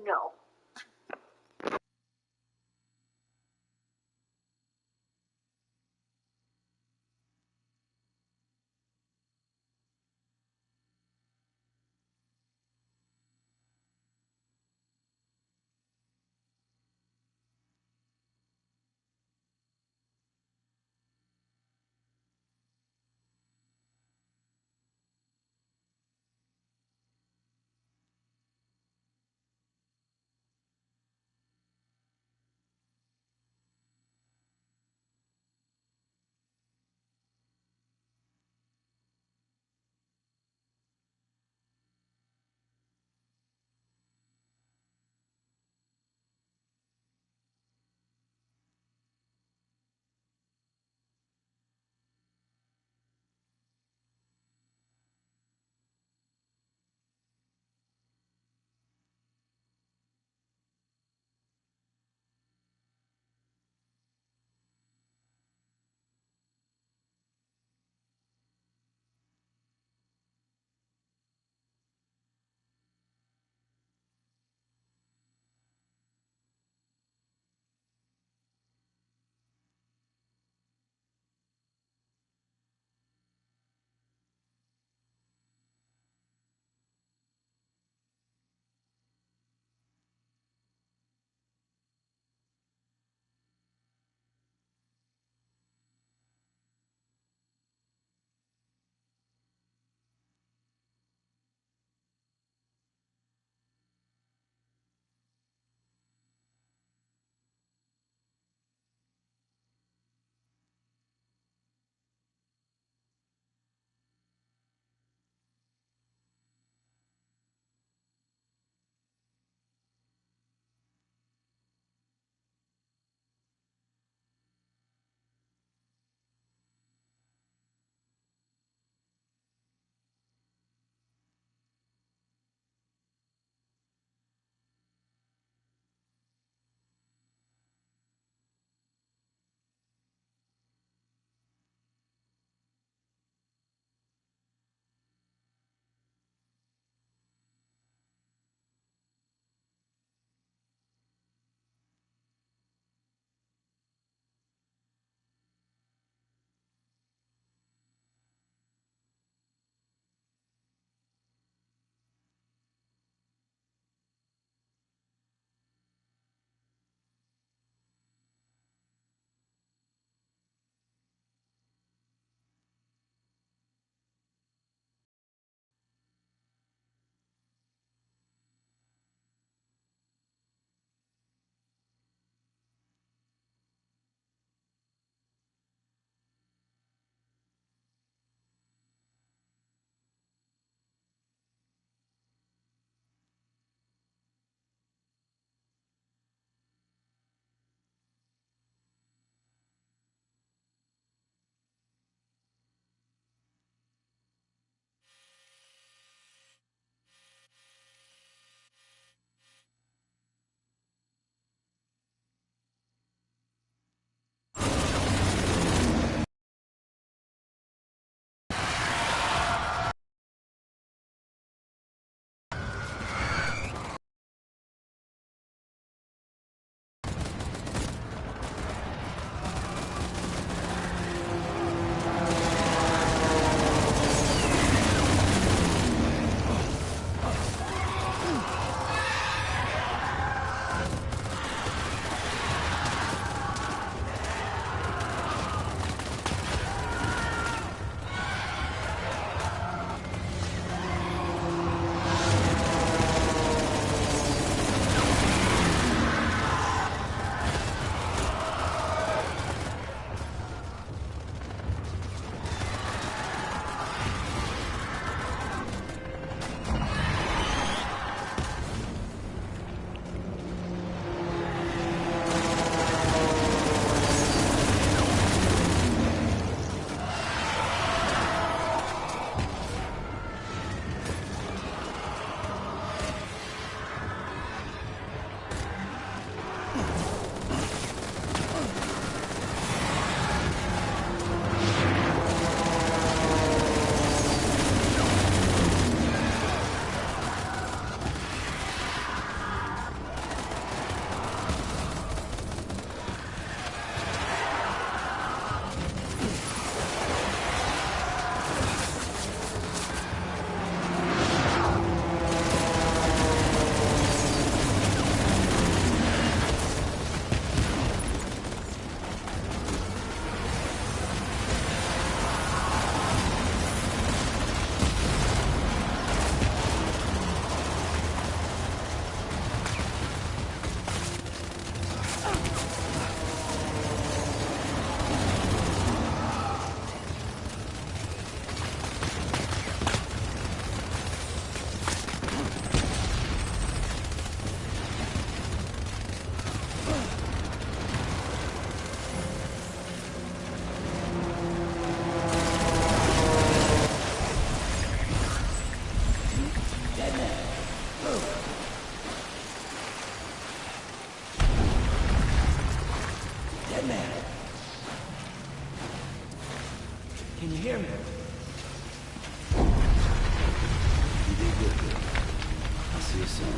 No. See you soon.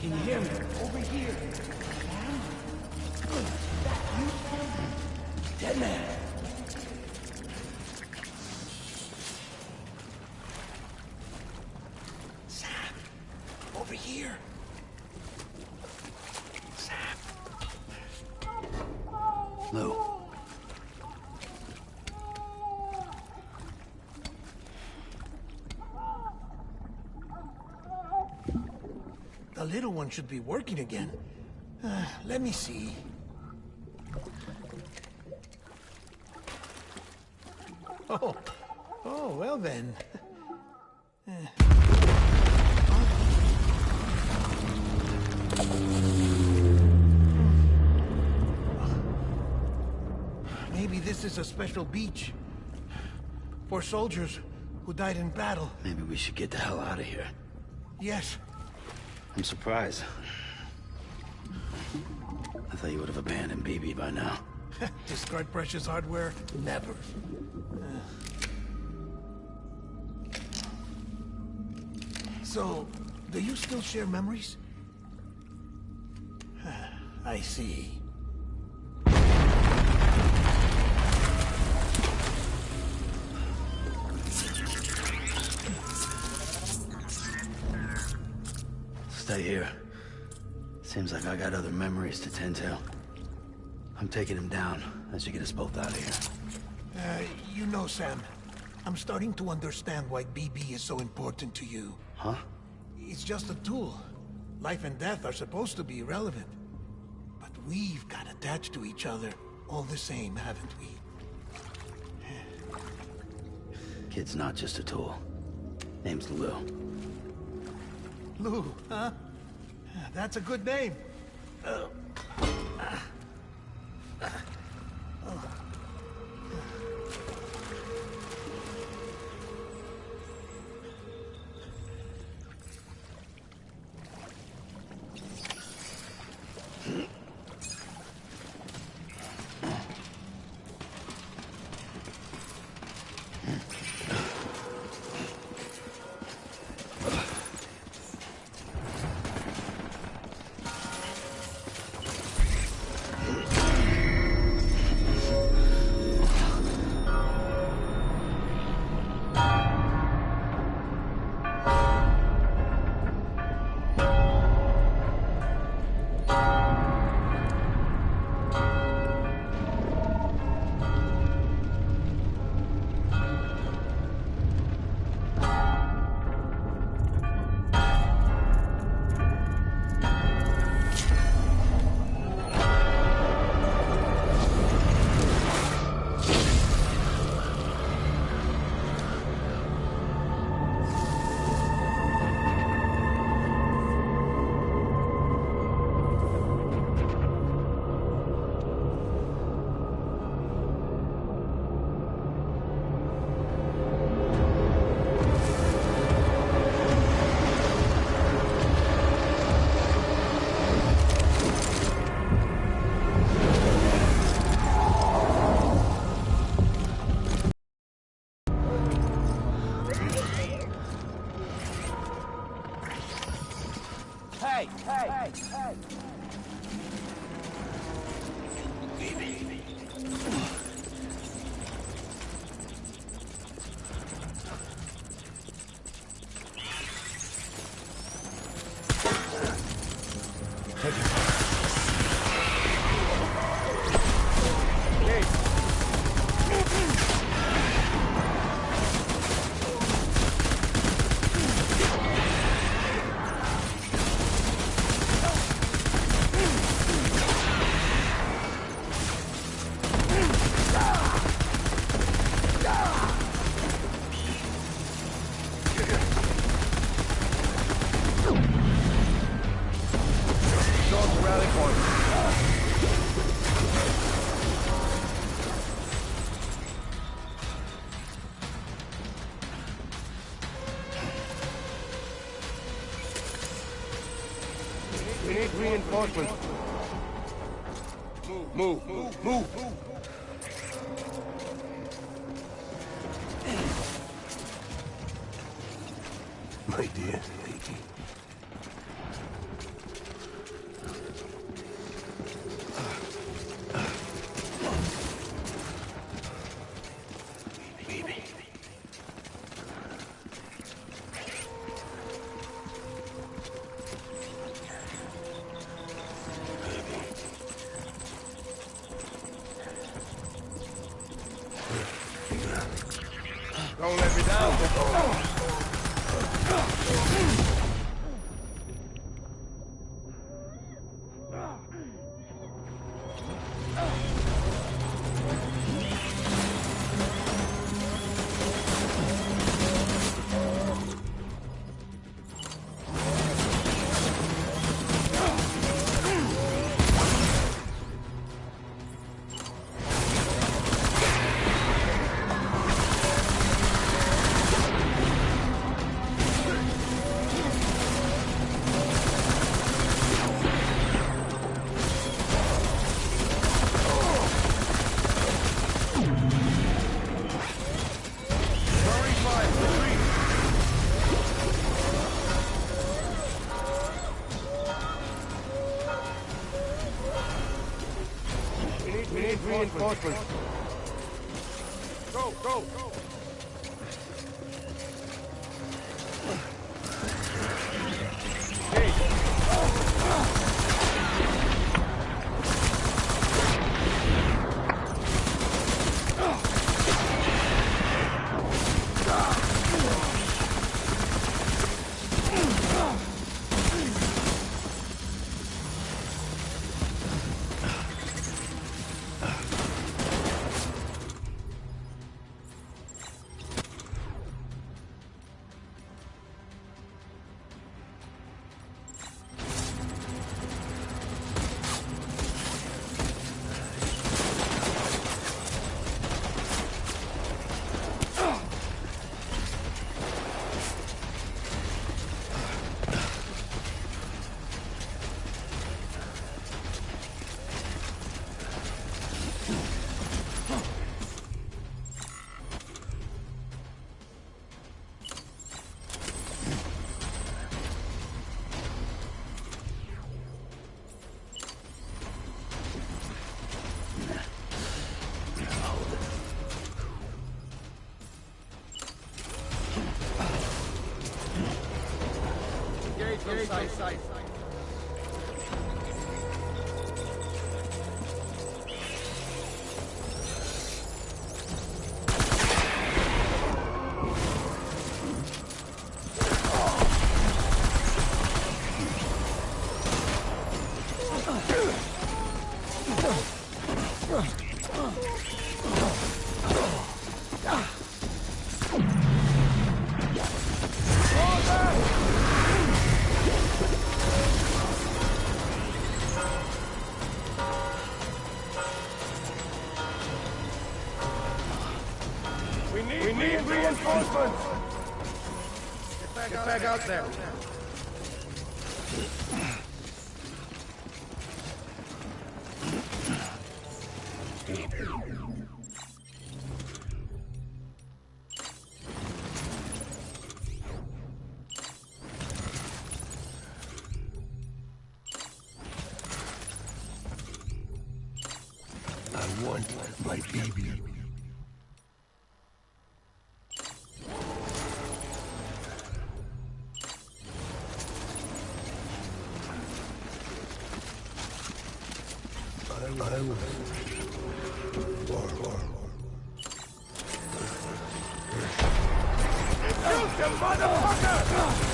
Can you hear me? Over here. Sam? That you, Sam? Dead man. Sam. Over here. Sam. Lou. The little one should be working again. Let me see. Oh, well then. Maybe this is a special beach for soldiers who died in battle. Maybe we should get the hell out of here. Yes. I'm surprised. I thought you would have abandoned BB by now. Discard precious hardware? Never. So, do you still share memories? I see. Stay here. Seems like I got other memories to tend to. I'm taking him down as you get us both out of here. You know, Sam, I'm starting to understand why BB is so important to you. Huh? It's just a tool. Life and death are supposed to be irrelevant. But we've got attached to each other all the same, haven't we? Kid's not just a tool. Name's Lou. Lou, huh? That's a good name. We need reinforcements. Move. My dear lady. Don't let me down. We need reinforcements. Go. Sight. We need reinforcements! Get back out there. want my baby. I will. Shoot him, motherfucker!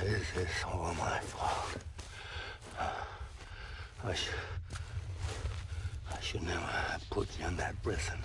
This is all my fault. I should never have put you in that prison.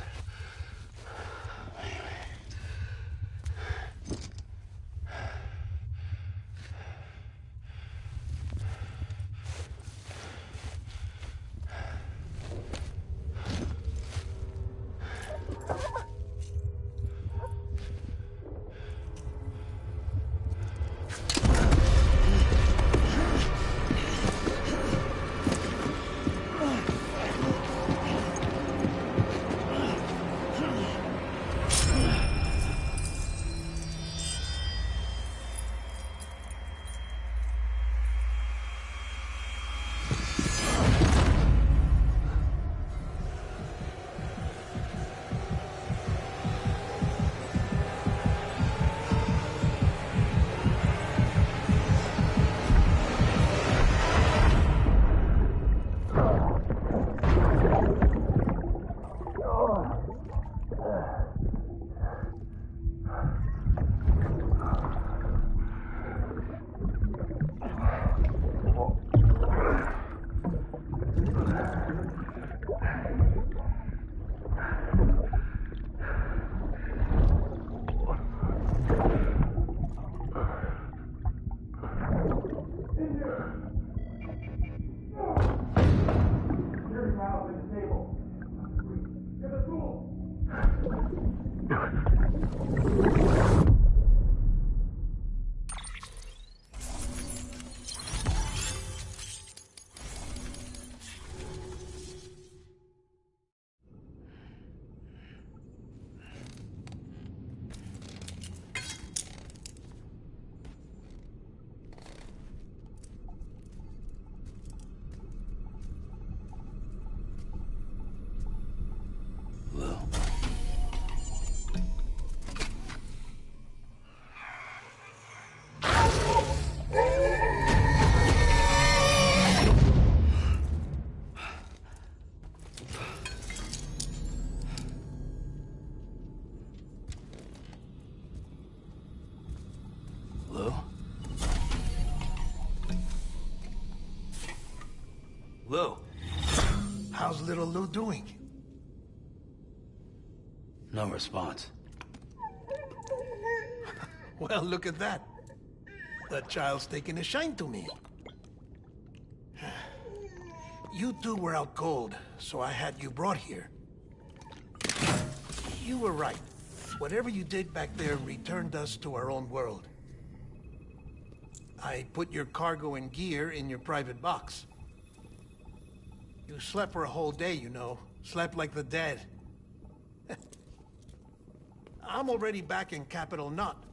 Lou. How's little Lou doing? No response. Well, look at that. That child's taking a shine to me. You two were out cold, so I had you brought here. You were right. Whatever you did back there returned us to our own world. I put your cargo and gear in your private box. You slept for a whole day, you know. Slept like the dead. I'm already back in Capital Knot.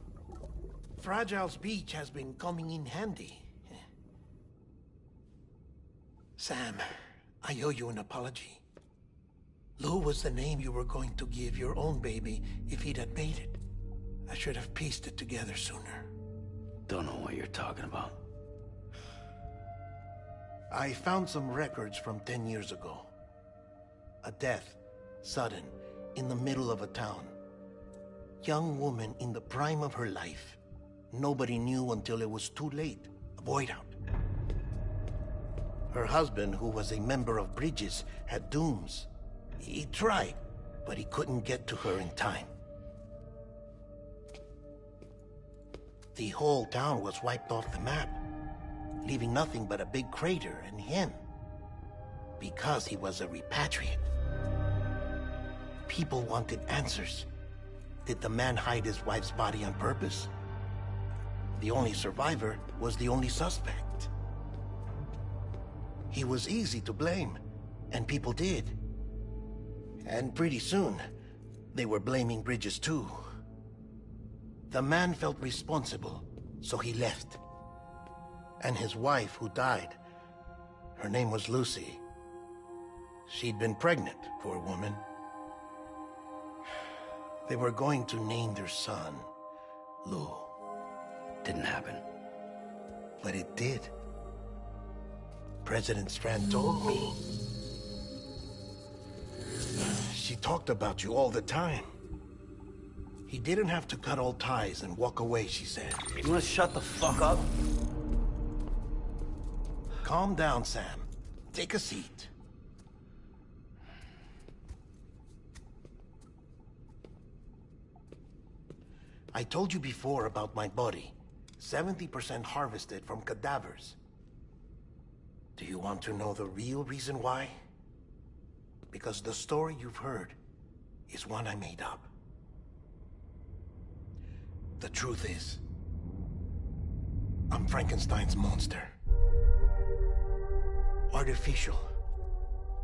Fragile's beach has been coming in handy. Sam, I owe you an apology. Lou was the name you were going to give your own baby if he'd had made it. I should have pieced it together sooner. Don't know what you're talking about. I found some records from 10 years ago. A death, sudden, in the middle of a town. Young woman in the prime of her life. Nobody knew until it was too late. A void out. Her husband, who was a member of Bridges, had dooms. He tried, but he couldn't get to her in time. The whole town was wiped off the map, leaving nothing but a big crater and him. Because he was a repatriate. People wanted answers. Did the man hide his wife's body on purpose? The only survivor was the only suspect. He was easy to blame, and people did. And pretty soon, they were blaming Bridges too. The man felt responsible, so he left. And his wife, who died, her name was Lucy. She'd been pregnant, poor woman. They were going to name their son Lou. Didn't happen. But it did. President Strand told me. She talked about you all the time. He didn't have to cut all ties and walk away, she said. You wanna shut the fuck up? Calm down, Sam. Take a seat. I told you before about my body. 70% harvested from cadavers. Do you want to know the real reason why? Because the story you've heard is one I made up. The truth is, I'm Frankenstein's monster. Artificial,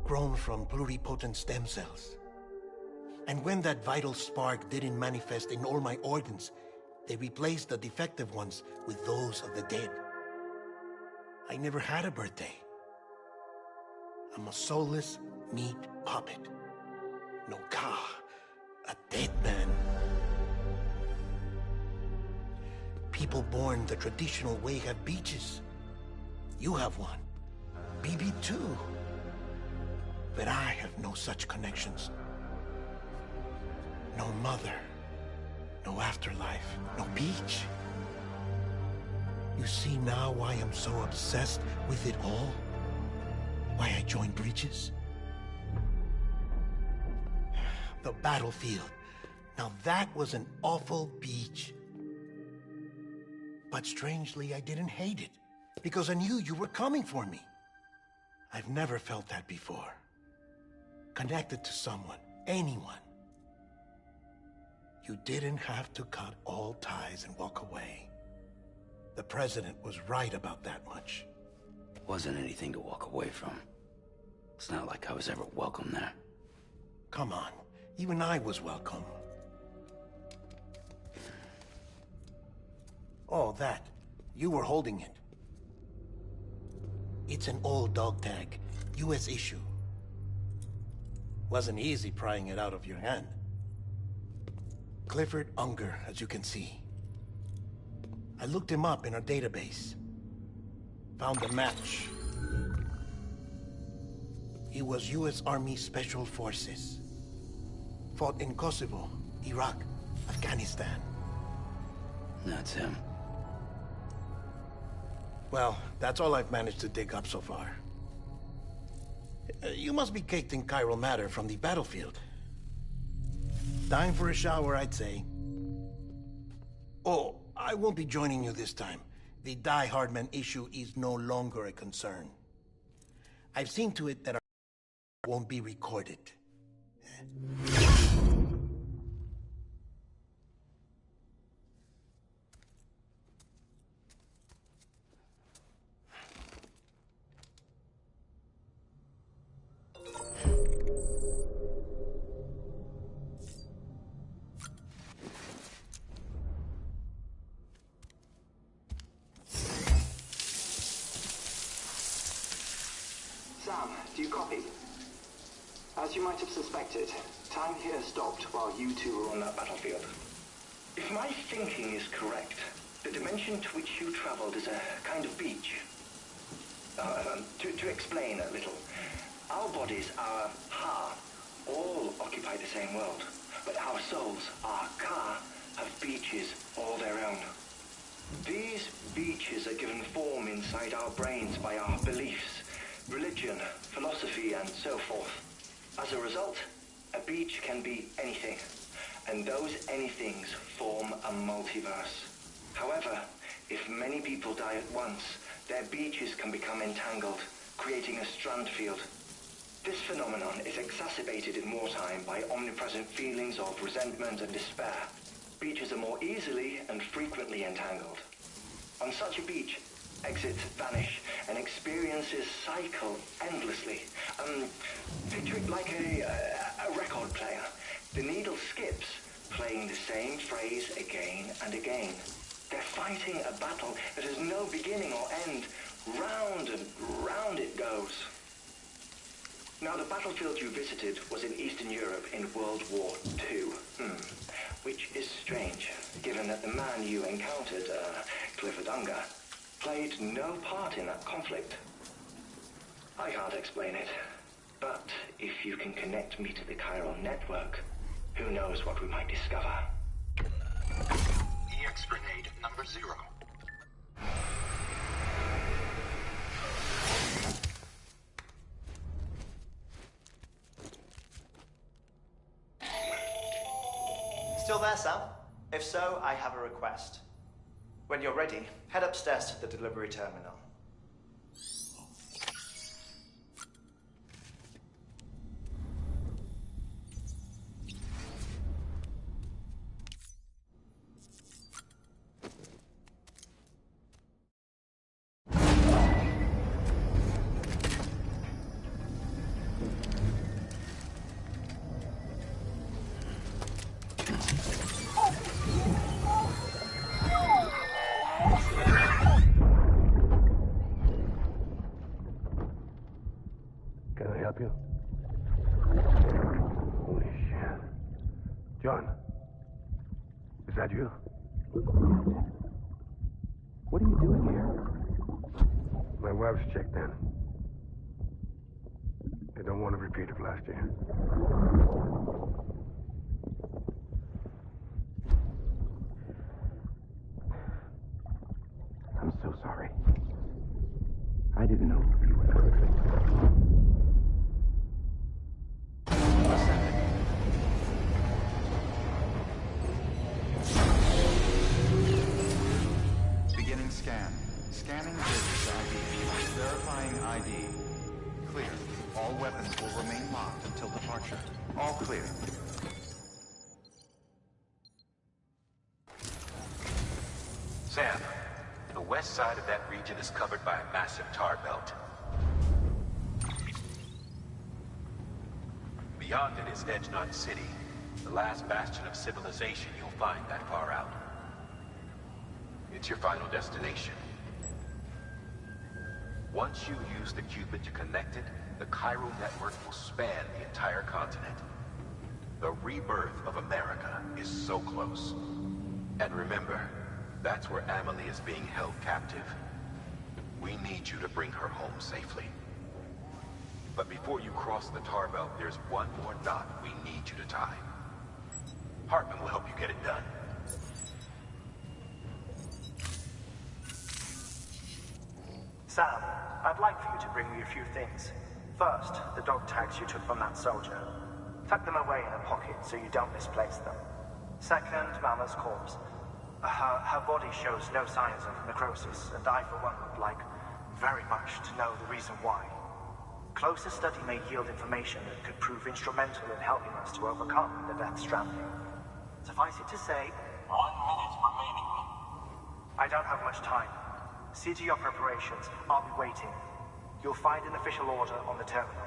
grown from pluripotent stem cells. And when that vital spark didn't manifest in all my organs, they replaced the defective ones with those of the dead. I never had a birthday. I'm a soulless meat puppet. No ka, a dead man. People born the traditional way have beaches. You have one. BB too. But I have no such connections. No mother. No afterlife. No beach. You see now why I'm so obsessed with it all? Why I joined Bridges? The battlefield. Now that was an awful beach. But strangely, I didn't hate it. Because I knew you were coming for me. I've never felt that before. Connected to someone, anyone. You didn't have to cut all ties and walk away. The president was right about that much. Wasn't anything to walk away from. It's not like I was ever welcome there. Come on, even I was welcome. Oh, that. You were holding it. It's an old dog tag, US issue. Wasn't easy prying it out of your hand. Clifford Unger, as you can see. I looked him up in our database. Found a match. He was US Army Special Forces. Fought in Kosovo, Iraq, Afghanistan. That's him. Well, that's all I've managed to dig up so far. You must be caked in chiral matter from the battlefield. Time for a shower, I'd say. Oh, I won't be joining you this time. The Die Hardman issue is no longer a concern. I've seen to it that our won't be recorded. Do you copy? As you might have suspected, time here stopped while you two were on that battlefield. If my thinking is correct, the dimension to which you traveled is a kind of beach. To explain a little, our bodies, our ha, all occupy the same world, but our souls, our ka, have beaches all their own. These beaches are given form inside our brains by our beliefs, religion, philosophy, and so forth. As a result, a beach can be anything, and those anythings form a multiverse. However, if many people die at once, their beaches can become entangled, creating a strand field. This phenomenon is exacerbated in wartime by omnipresent feelings of resentment and despair. Beaches are more easily and frequently entangled. On such a beach, exits vanish and experiences cycle endlessly. Picture it like a record player. The needle skips, playing the same phrase again and again. They're fighting a battle that has no beginning or end. Round and round it goes. Now, the battlefield you visited was in Eastern Europe in World War II. Which is strange, given that the man you encountered, Clifford Unger, played no part in that conflict. I can't explain it, but if you can connect me to the chiral network, who knows what we might discover. EX grenade number 0. Still there, Sam? If so, I have a request. When you're ready, head upstairs to the delivery terminal. Can I help you? Holy shit. John, is that you? What are you doing here? My wife's checked in. They don't want a repeat of last year. I'm so sorry. I didn't know you were coming. Beginning scan. Scanning business ID. Verifying ID. Clear. All weapons will remain locked until departure. All clear. Sam, the west side of that region is covered by a massive tar belt. Beyond it is Edgenut City, the last bastion of civilization you'll find that far out. It's your final destination. Once you use the Cupid to connect it, the chiral network will span the entire continent. The rebirth of America is so close. And remember, that's where Amelie is being held captive. We need you to bring her home safely. But before you cross the tar belt, there's one more knot we need you to tie. Hartman will help you get it done. Sam, I'd like for you to bring me a few things. First, the dog tags you took from that soldier. Tuck them away in a pocket so you don't misplace them. Second, Mama's corpse. Her body shows no signs of necrosis, and I, for one, would like very much to know the reason why. Closer study may yield information that could prove instrumental in helping us to overcome the Death Stranding. Suffice it to say, 1 minute remaining. I don't have much time. See to your preparations. I'll be waiting. You'll find an official order on the terminal.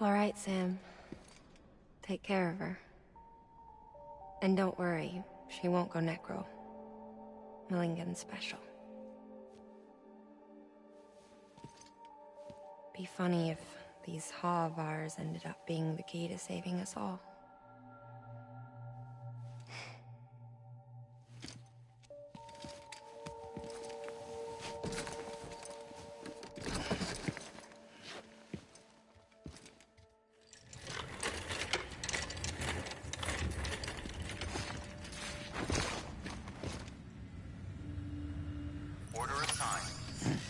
All right, Sam. Take care of her. And don't worry, she won't go necro. Millington's special. Be funny if these Ha of ours ended up being the key to saving us all. Order assigned.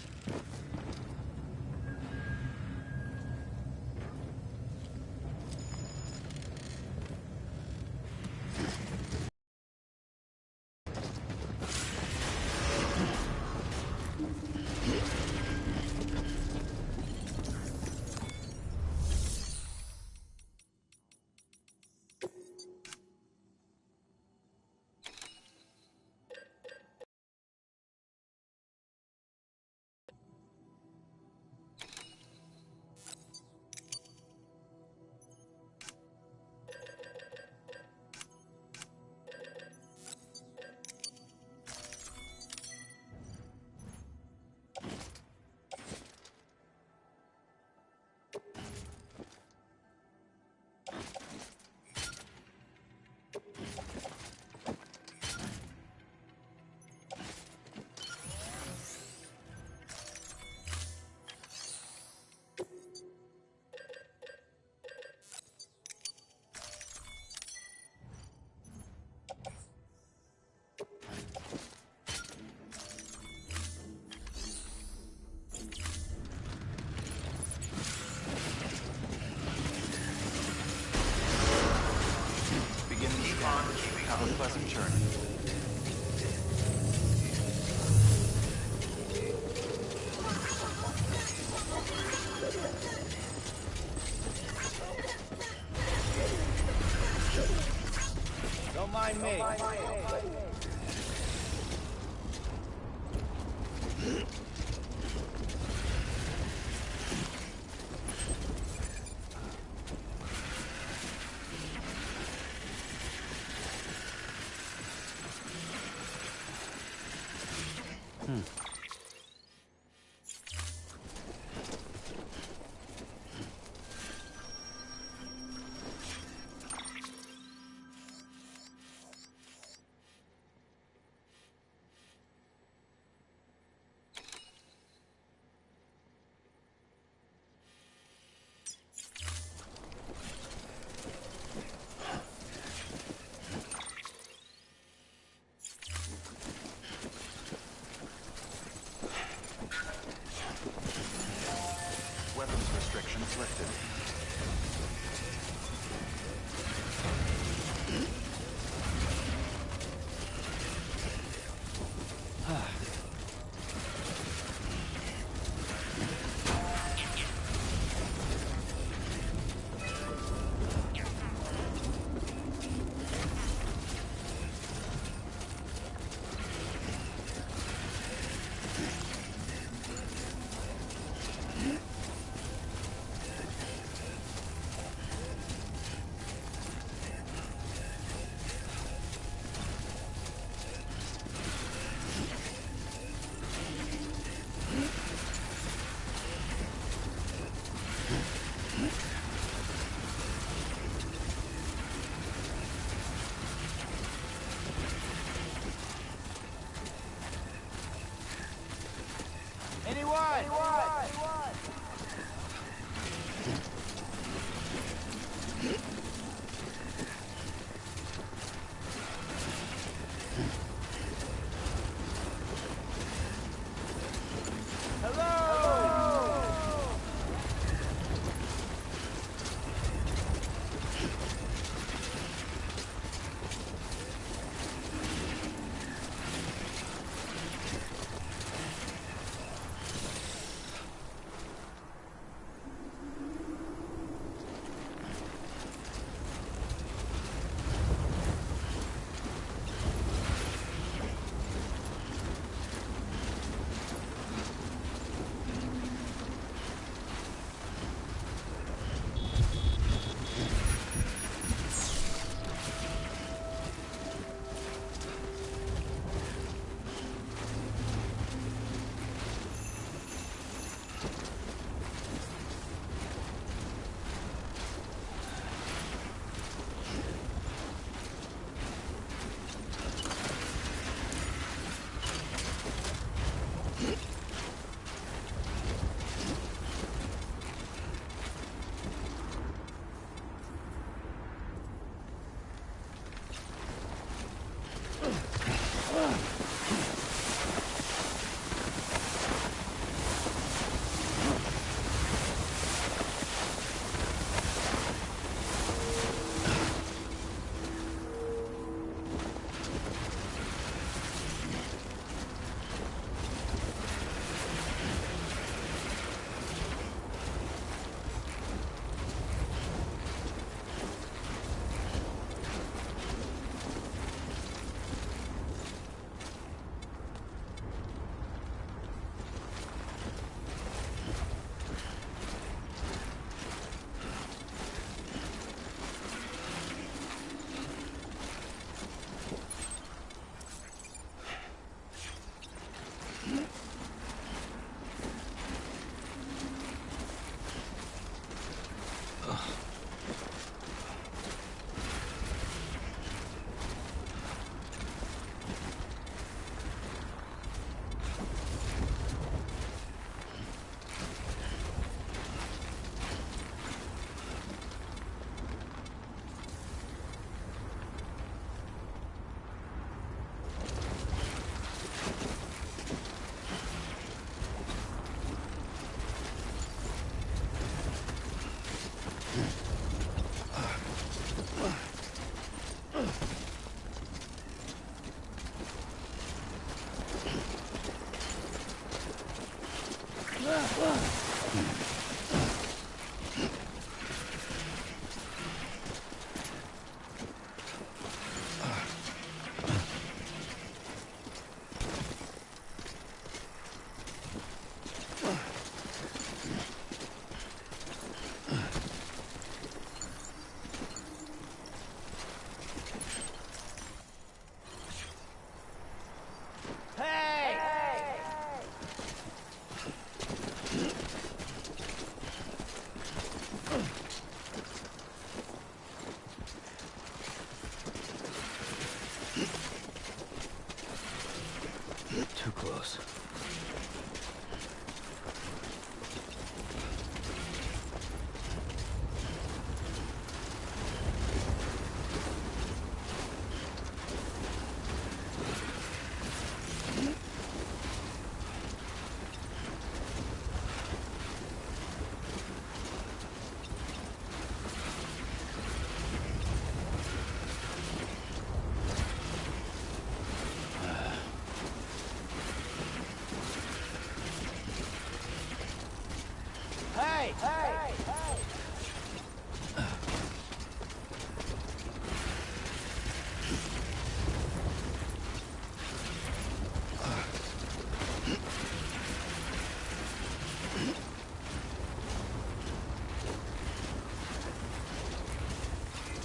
Have a pleasant journey. Don't mind me. Weapons restrictions lifted.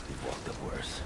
We've walked up worse.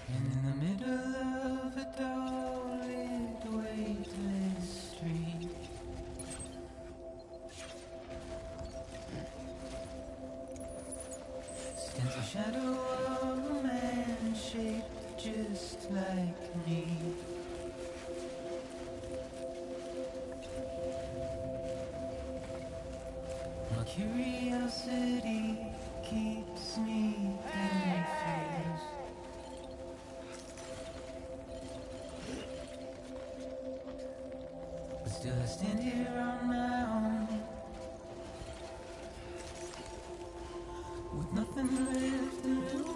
In the middle of a dull-lit, weightless street, stands the shadow of a man shaped just like me. My curiosity keeps me confused. But still I stand here on my own, with nothing left to lose.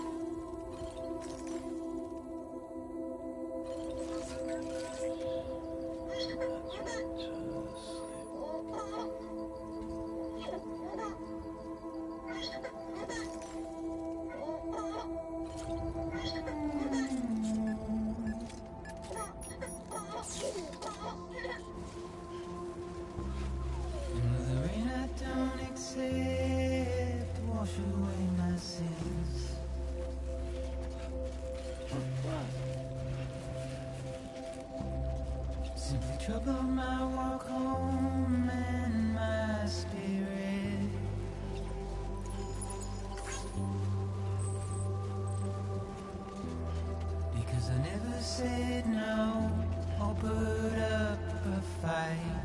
Wash away my sins. Simply trouble my walk home and my spirit. Because I never said no or put up a fight.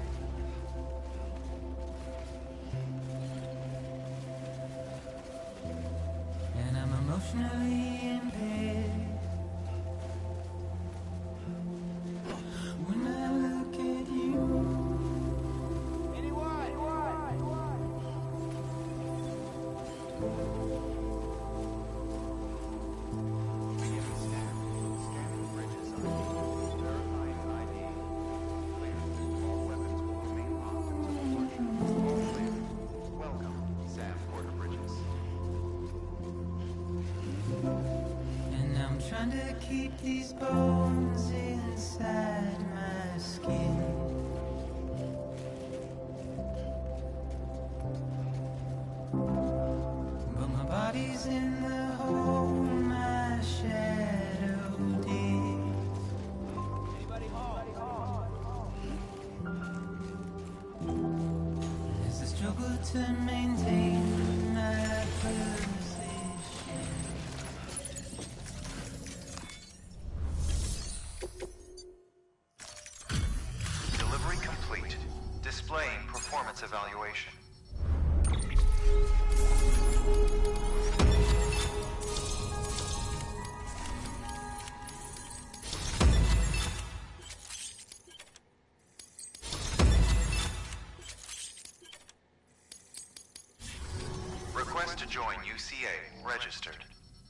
And I'm emotionally impaired. When I look at you, trying to keep these bones inside my skin. But my body's in the hole my shadow digs. Anybody home? There's a struggle to maintain my position. Delivery complete. Displaying performance evaluation. Request to join UCA. Registered.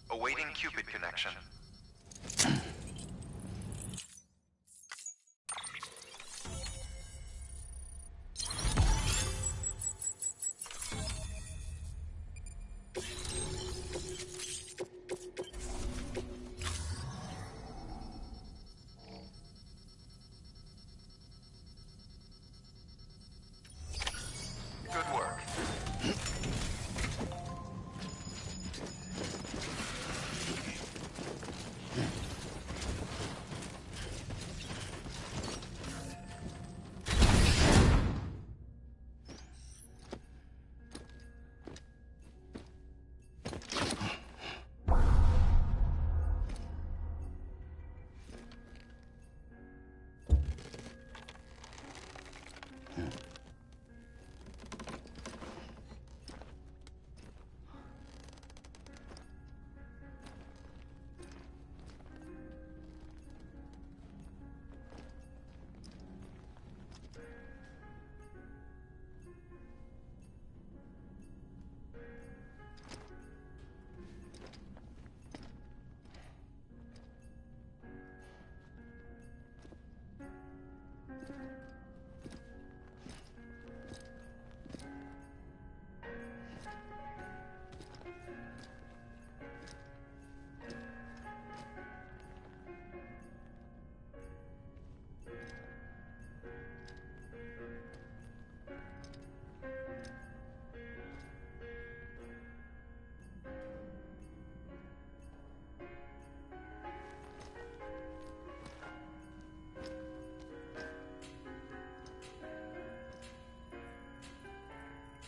Awaiting Cupid connection. Good work.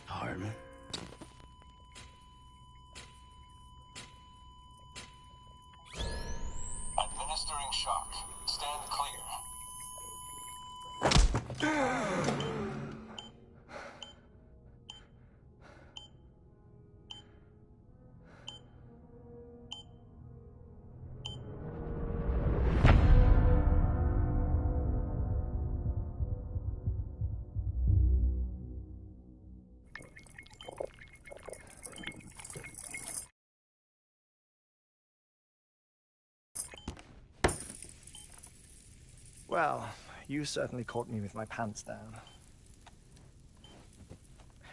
Hardman. Administering shock. Stand clear. Well, you certainly caught me with my pants down.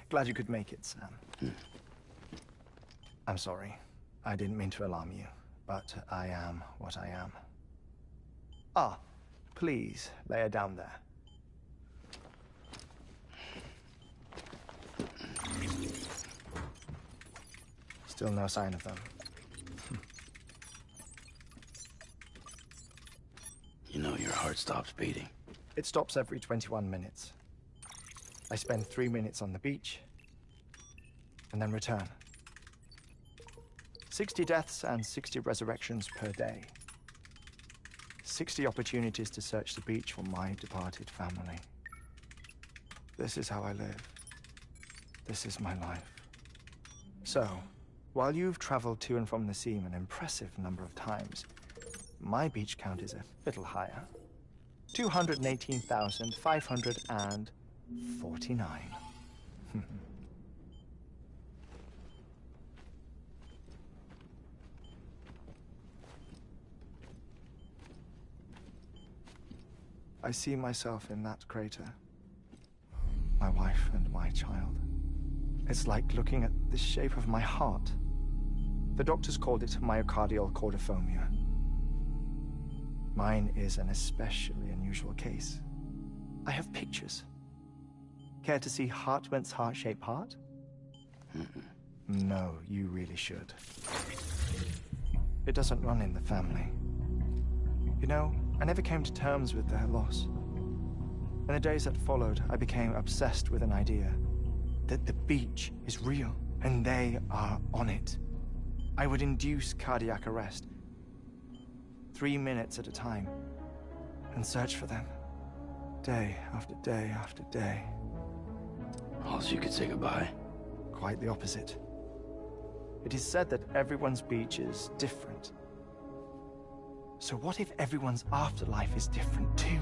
Glad you could make it, Sam. I'm sorry. I didn't mean to alarm you, but I am what I am. Ah, please, lay her down there. Still no sign of them. You know your heart stops beating. It stops every 21 minutes. I spend 3 minutes on the beach, and then return. 60 deaths and 60 resurrections per day. 60 opportunities to search the beach for my departed family. This is how I live. This is my life. So, while you've traveled to and from the sea an impressive number of times, my beach count is a little higher. 218,549. I see myself in that crater. My wife and my child. It's like looking at the shape of my heart. The doctors called it myocardial cordiformia. Mine is an especially unusual case. I have pictures. Care to see Hartman's heart-shaped heart? No, you really should. It doesn't run in the family. You know, I never came to terms with their loss. In the days that followed, I became obsessed with an idea that the beach is real, and they are on it. I would induce cardiac arrest, 3 minutes at a time, and search for them, day after day after day. Also, you could say goodbye. Quite the opposite. It is said that everyone's beach is different. So what if everyone's afterlife is different too?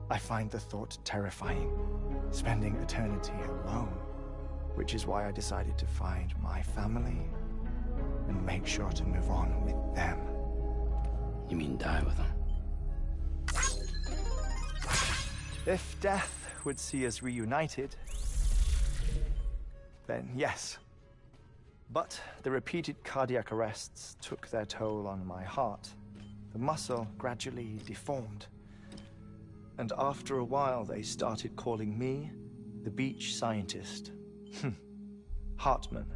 I find the thought terrifying, spending eternity alone. Which is why I decided to find my family and make sure to move on with them. You mean die with them? If death would see us reunited, then yes. But the repeated cardiac arrests took their toll on my heart. The muscle gradually deformed. And after a while, they started calling me the beach scientist. Hartman.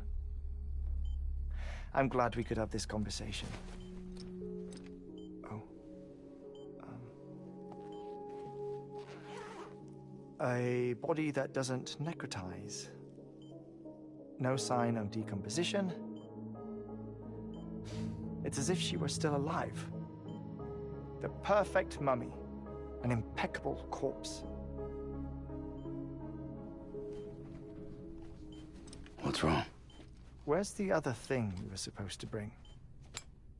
I'm glad we could have this conversation. Oh. A body that doesn't necrotize. No sign of decomposition. It's as if she were still alive. The perfect mummy. An impeccable corpse. What's wrong? Where's the other thing you were supposed to bring?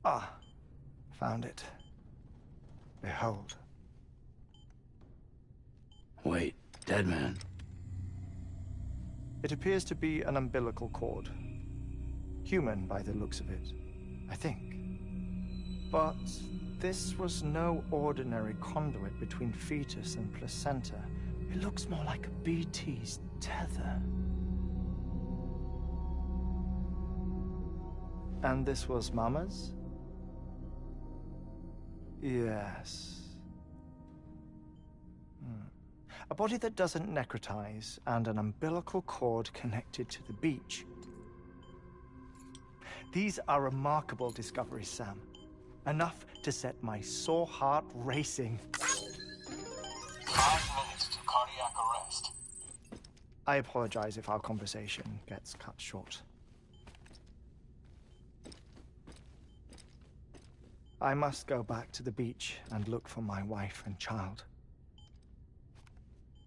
Ah, found it. Behold. Wait, dead man? It appears to be an umbilical cord. Human by the looks of it, I think. But this was no ordinary conduit between fetus and placenta. It looks more like a BT's tether. And this was Mama's? Yes. A body that doesn't necrotize and an umbilical cord connected to the beach. These are remarkable discoveries, Sam. Enough to set my sore heart racing. 5 minutes to cardiac arrest. I apologize if our conversation gets cut short. I must go back to the beach and look for my wife and child.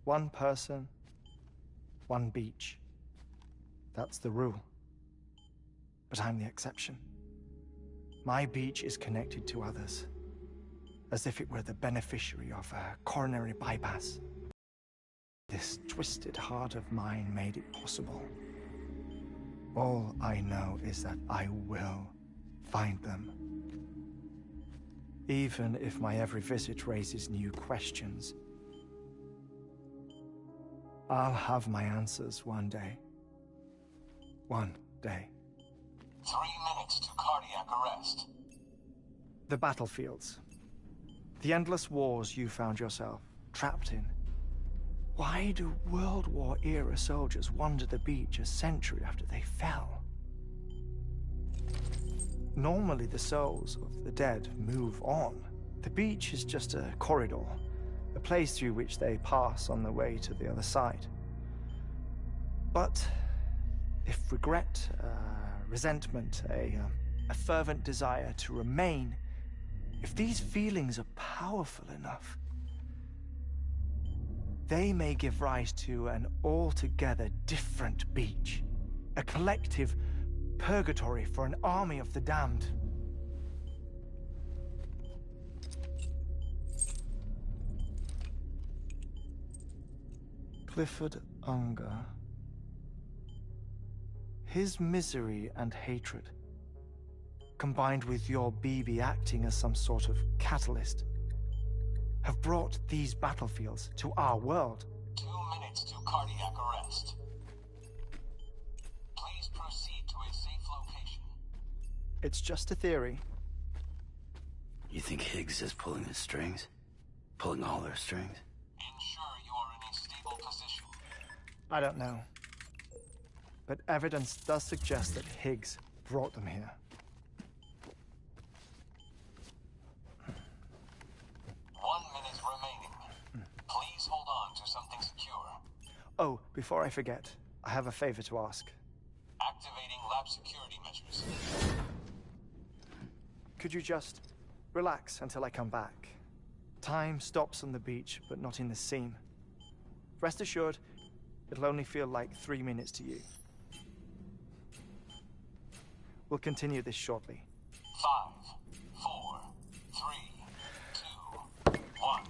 One person, one beach. That's the rule. But I'm the exception. My beach is connected to others, as if it were the beneficiary of a coronary bypass. This twisted heart of mine made it possible. All I know is that I will find them. Even if my every visit raises new questions, I'll have my answers one day. One day. 3 minutes to cardiac arrest. The battlefields. The endless wars you found yourself trapped in. Why do World War-era soldiers wander the beach a century after they fell? Normally the souls of the dead move on. The beach is just a corridor, a place through which they pass on the way to the other side. But if regret, resentment, a fervent desire to remain, if these feelings are powerful enough, they may give rise to an altogether different beach, a collective purgatory for an army of the damned. Clifford Unger. His misery and hatred, combined with your BB acting as some sort of catalyst, have brought these battlefields to our world. 2 minutes to cardiac arrest. Please proceed to a safe location. It's just a theory. You think Higgs is pulling the strings? Pulling all their strings? Ensure you are in a stable position. I don't know. But evidence does suggest that Higgs brought them here. 1 minute remaining. Please hold on to something secure. Oh, before I forget, I have a favor to ask. Activating lab security measures. Could you just relax until I come back? Time stops on the beach, but not in the scene. Rest assured, it'll only feel like 3 minutes to you. We'll continue this shortly. 5, 4, 3, 2, 1.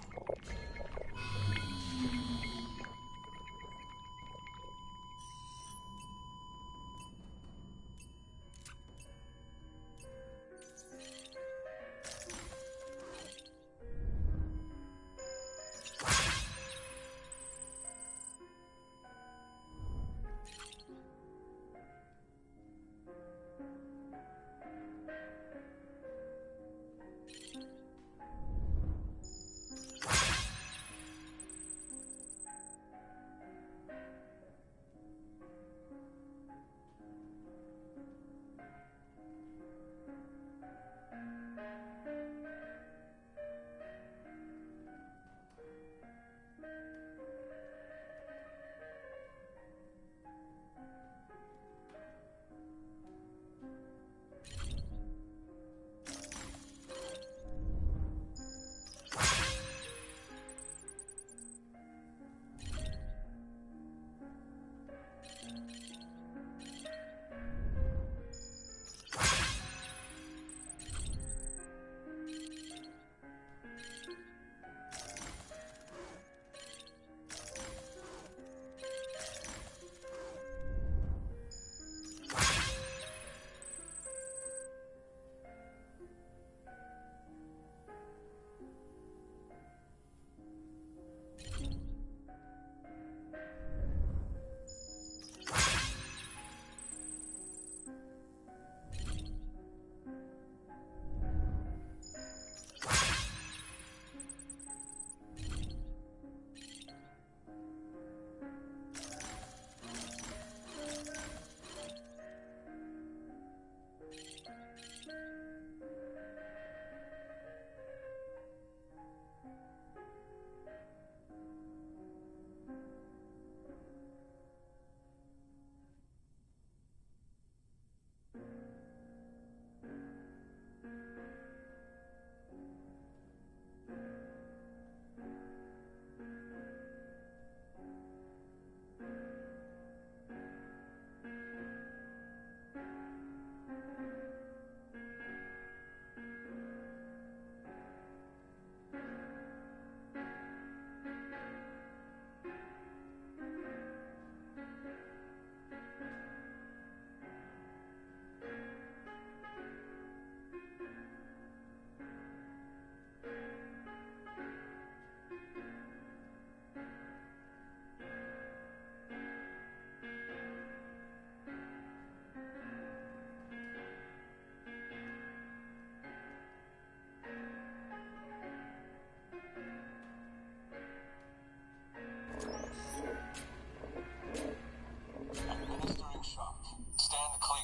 and clear.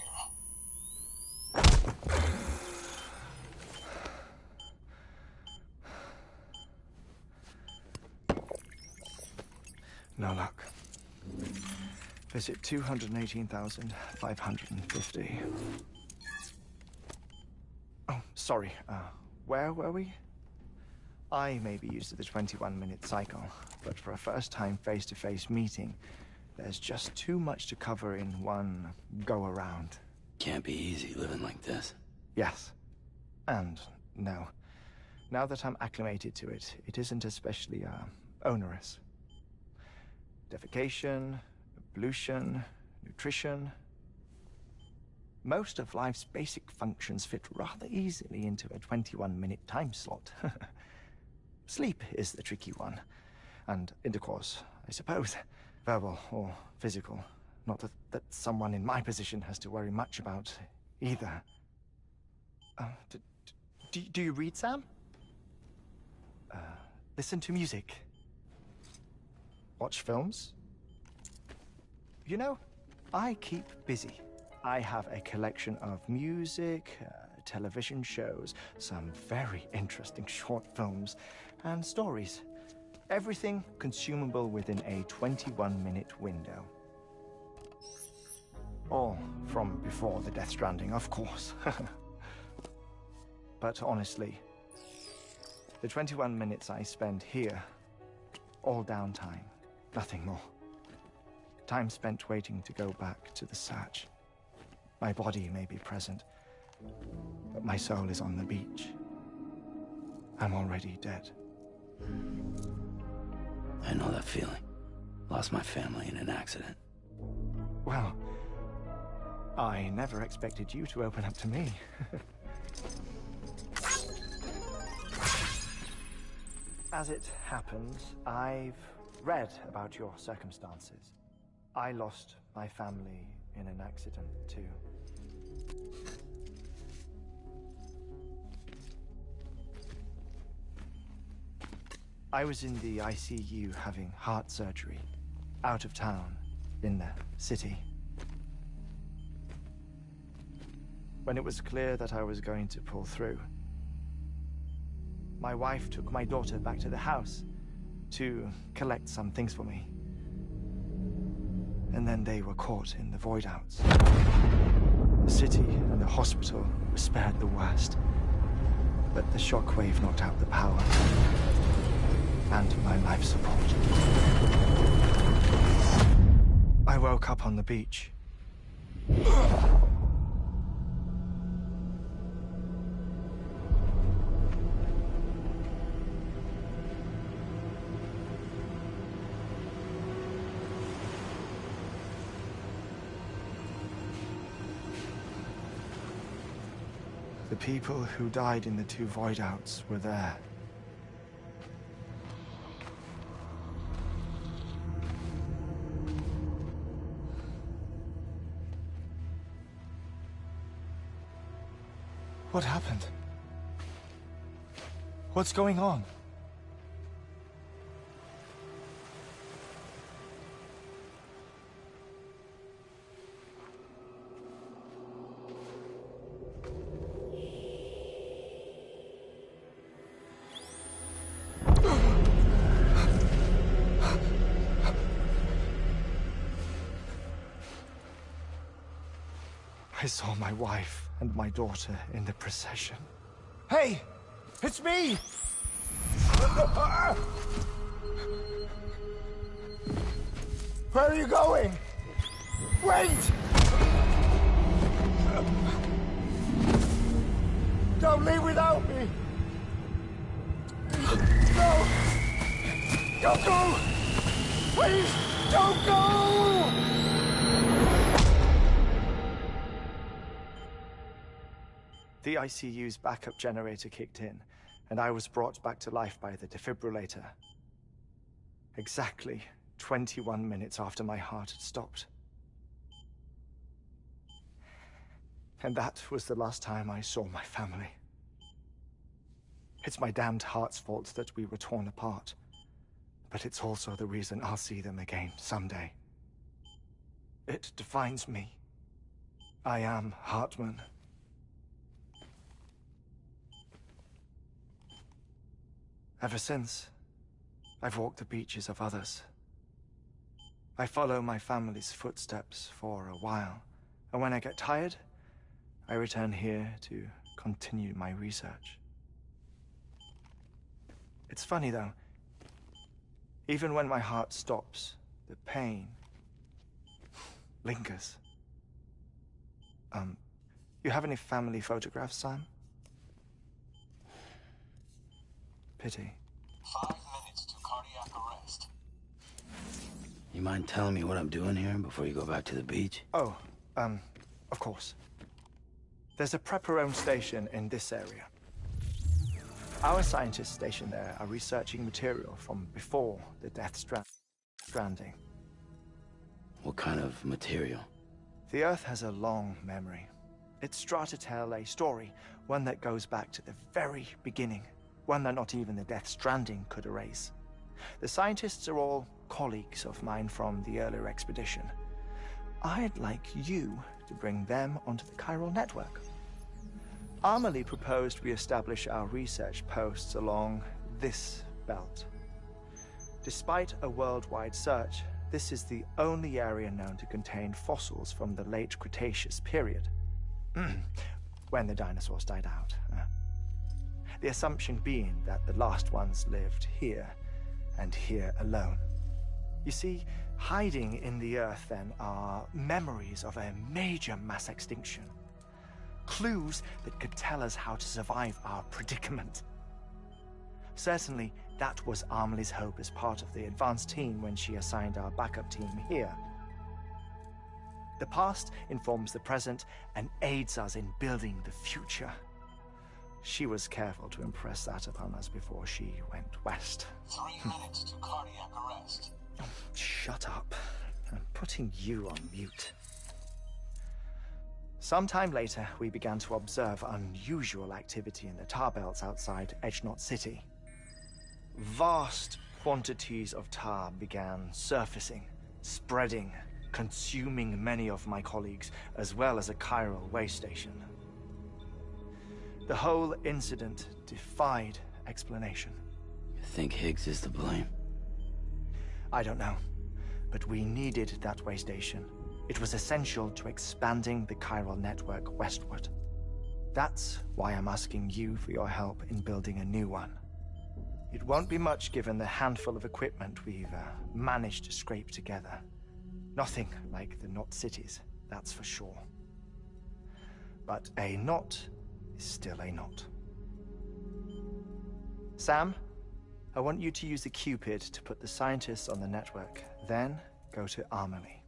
No luck. Visit 218,550. Oh, sorry. Where were we? I may be used to the 21-minute cycle, but for a first-time face-to-face meeting, there's just too much to cover in one go-around. Can't be easy living like this. Yes. And no. Now that I'm acclimated to it, it isn't especially, onerous. Defecation, pollution, nutrition. Most of life's basic functions fit rather easily into a 21-minute time slot. Sleep is the tricky one. And intercourse, I suppose. Verbal or physical. Not that someone in my position has to worry much about either. Do you read, Sam? Listen to music. Watch films. You know, I keep busy. I have a collection of music, television shows, some very interesting short films, and stories. Everything consumable within a 21-minute window. All from before the Death Stranding, of course. But honestly, the 21 minutes I spend here, all downtime, nothing more. Time spent waiting to go back to the search. My body may be present, but my soul is on the beach. I'm already dead. I know that feeling. Lost my family in an accident. Well, I never expected you to open up to me. As it happens, I've read about your circumstances. I lost my family in an accident, too. I was in the ICU having heart surgery, out of town, in the city. When it was clear that I was going to pull through, my wife took my daughter back to the house to collect some things for me. And then they were caught in the void-outs. The city and the hospital were spared the worst, but the shockwave knocked out the power and my life support. I woke up on the beach. The people who died in the two void-outs were there. What happened? What's going on? I saw my wife and my daughter in the procession. Hey! It's me! Where are you going? Wait! Don't leave without me! No! Don't go! Please, don't go! The ICU's backup generator kicked in, and I was brought back to life by the defibrillator. Exactly 21 minutes after my heart had stopped. And that was the last time I saw my family. It's my damned heart's fault that we were torn apart, but it's also the reason I'll see them again someday. It defines me. I am Hartman. Ever since, I've walked the beaches of others. I follow my family's footsteps for a while, and when I get tired, I return here to continue my research. It's funny though, even when my heart stops, the pain lingers. You have any family photographs, Sam? Pity. 5 minutes to cardiac arrest. You mind telling me what I'm doing here before you go back to the beach? Oh, of course. There's a prepper-owned station in this area. Our scientists stationed there are researching material from before the Stranding. What kind of material? The Earth has a long memory. It's trying to tell a story, one that goes back to the very beginning, one that not even the Death Stranding could erase. The scientists are all colleagues of mine from the earlier expedition. I'd like you to bring them onto the chiral network. Amelie proposed we establish our research posts along this belt. Despite a worldwide search, this is the only area known to contain fossils from the late Cretaceous period, when the dinosaurs died out. The assumption being that the last ones lived here, and here alone. You see, hiding in the Earth then are memories of a major mass extinction. Clues that could tell us how to survive our predicament. Certainly, that was Amelie's hope as part of the advanced team when she assigned our backup team here. The past informs the present and aids us in building the future. She was careful to impress that upon us before she went west. 3 minutes to cardiac arrest. Shut up. I'm putting you on mute. Sometime later, we began to observe unusual activity in the tar belts outside Edgenot City. Vast quantities of tar began surfacing, spreading, consuming many of my colleagues, as well as a chiral way station. The whole incident defied explanation. You think Higgs is to blame? I don't know, but we needed that way station. It was essential to expanding the chiral network westward. That's why I'm asking you for your help in building a new one. It won't be much given the handful of equipment we've managed to scrape together. Nothing like the knot cities, that's for sure. But a knot is still a knot. Sam, I want you to use the Cupid to put the scientists on the network, then go to Amelie.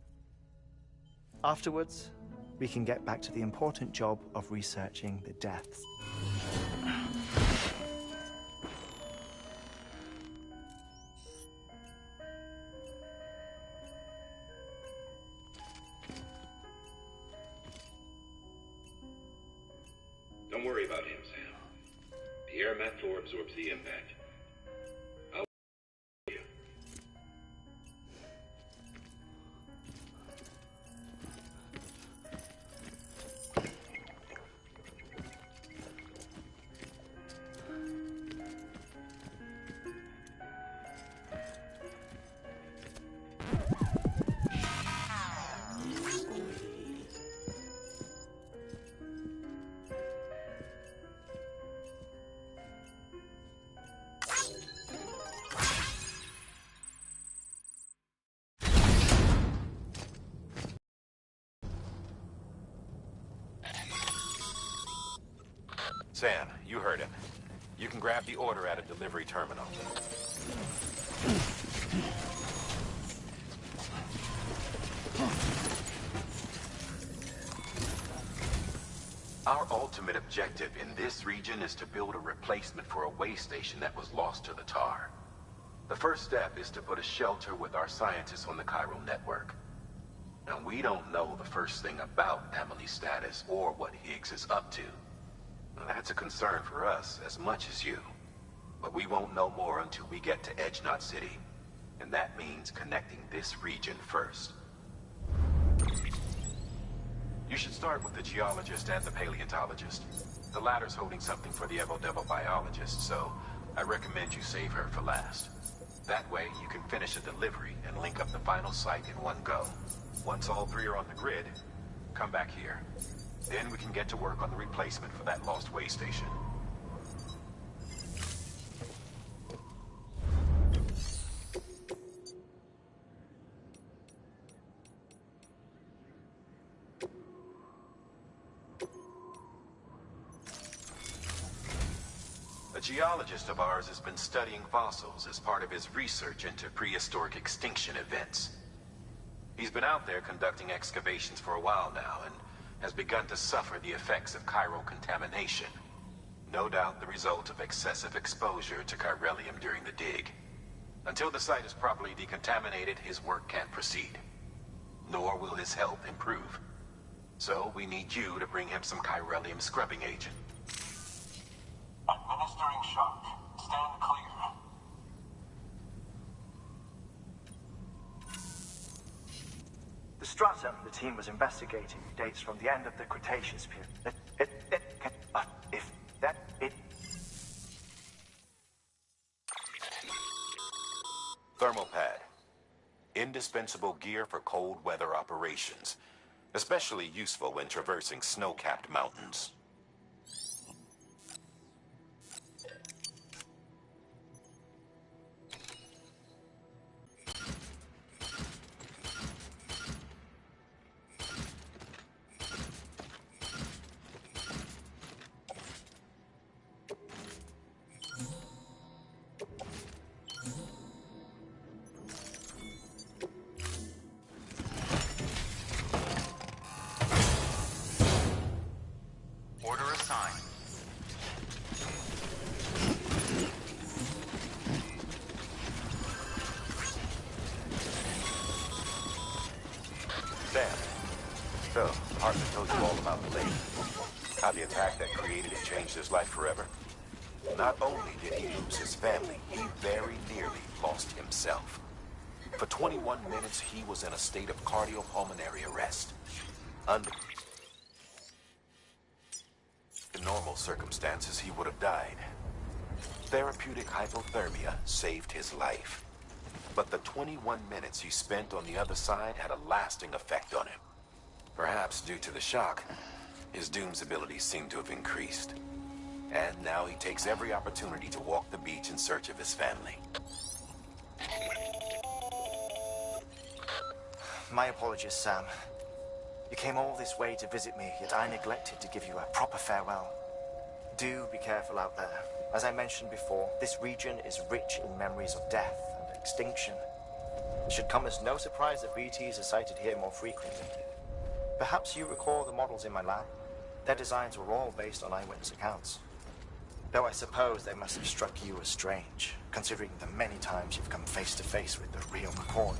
Afterwards, we can get back to the important job of researching the deaths. Don't worry about him, Sam. The air mat floor absorbs the impact. I'll you. Sam, you heard him. You can grab the order at a delivery terminal. Our ultimate objective in this region is to build a replacement for a way station that was lost to the tar. The first step is to put a shelter with our scientists on the chiral network. Now, we don't know the first thing about Amelie's status or what Higgs is up to. Now, that's a concern for us as much as you. But we won't know more until we get to Edgenot City. And that means connecting this region first. You should start with the geologist and the paleontologist. The latter's holding something for the Evo-Devo biologist, so I recommend you save her for last. That way, you can finish a delivery and link up the final site in one go. Once all three are on the grid, come back here. Then we can get to work on the replacement for that lost way station. A geologist of ours has been studying fossils as part of his research into prehistoric extinction events. He's been out there conducting excavations for a while now and has begun to suffer the effects of chiral contamination. No doubt the result of excessive exposure to chiralium during the dig. Until the site is properly decontaminated, his work can't proceed. Nor will his health improve. So we need you to bring him some chiralium scrubbing agent. Administering shock. Stand clear. The stratum the team was investigating dates from the end of the Cretaceous period. Thermal pad. Indispensable gear for cold weather operations. Especially useful when traversing snow-capped mountains. Order assigned. Sam. So, Harper told you all about the lake. How the attack that created it changed his life forever. Not only did he lose his family, he very nearly lost himself. For 21 minutes, he was in a state of cardiopulmonary arrest. Under normal circumstances, he would have died. Therapeutic hypothermia saved his life. But the 21 minutes he spent on the other side had a lasting effect on him. Perhaps due to the shock, his Doom's abilities seem to have increased. And now he takes every opportunity to walk the beach in search of his family. My apologies, Sam. You came all this way to visit me, yet I neglected to give you a proper farewell. Do be careful out there. As I mentioned before, this region is rich in memories of death and extinction. It should come as no surprise that BTs are sighted here more frequently. Perhaps you recall the models in my lab? Their designs were all based on eyewitness accounts. Though I suppose they must have struck you as strange, considering the many times you've come face to face with the real McCord.